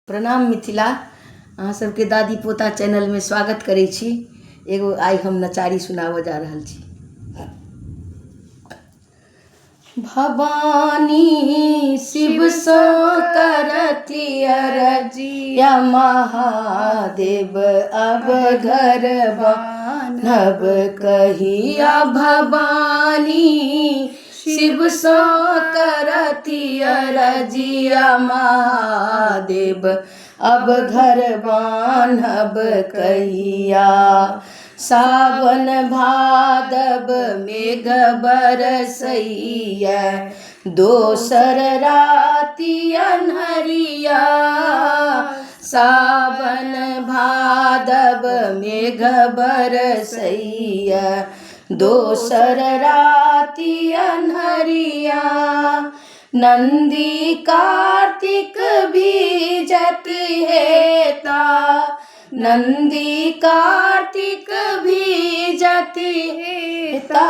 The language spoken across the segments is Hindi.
प्रणाम मिथिला। अहाँ सबके दादी पोता चैनल में स्वागत करै छी। एगो आई हम नचारी सुनाबऽ जा रहल छी। भवानी शिव सो करती अरजिया, महादेव अब घर बान्हब कहिया। भवानी शिव सो करती अरजिया, महादेव अब घर बान्हब कहिया। सावन भादव मेघ बरसैया, दोसर राति अन्हरिया। सावन भादव मेघ बरसैया, दोसर राति अन्हरिया। नंदी कार्तिक बीजत हेता, नंदी कार्तिक बीजति हेता।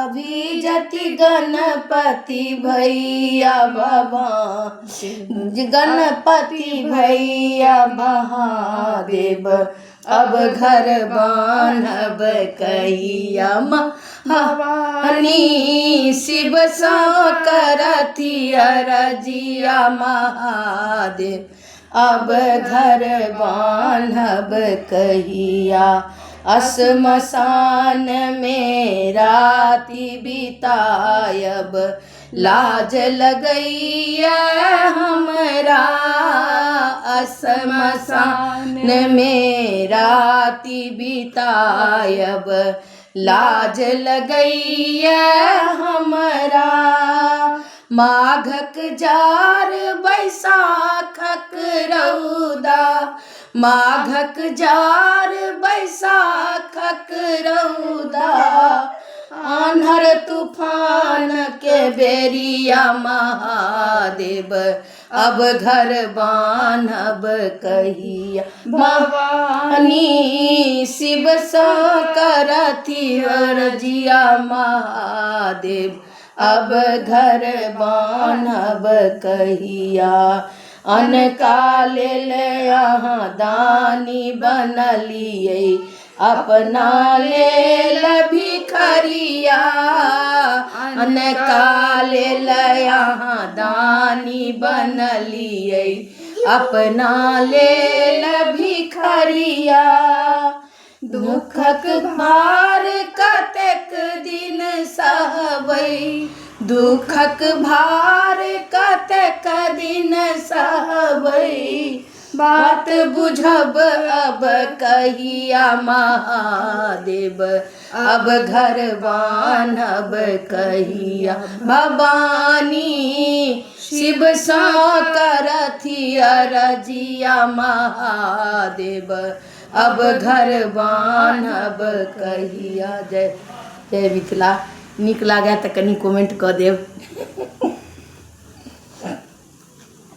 बीजति गणपति भैया भवानी, गणपति भैया महादेव अब घर बान्हब कहिया। भवानी शिव सो करती अरजिया, महादेव अब घर बान्हब कहिया। श्मशान में राति बितायब, लाज लगैया हमरा। श्मशान में राति बितायब, लाज लगैया हमरा। माघक जार बैसाखक रौदा, माघक जार बैसाखक रौदा। आन्हर तूफान के बेरिया, महादेव अब घर बान्हब कहिया। भवानी शिव सो करती अरजिया, महादेव अब घर बान्हब कहिया। अनकाले यहाँ दानी बनलिए, अपना लेल भिखरिया। अनकाले यहाँ दानी बनलिए, अपना लेल भिखरिया। दुखक भार कतेक दिन सहबै, दुखक भार कतेक दिन सहबै। बात बुझब अब कहिया, महादेव अब घर बान्हब कहिया। भवानी शिव सो करती अरजिया, महादेव अब घर बान्हब कहिया। जय जय मिथिला। नीक लागे तो कनी कमेंट कऽ देब।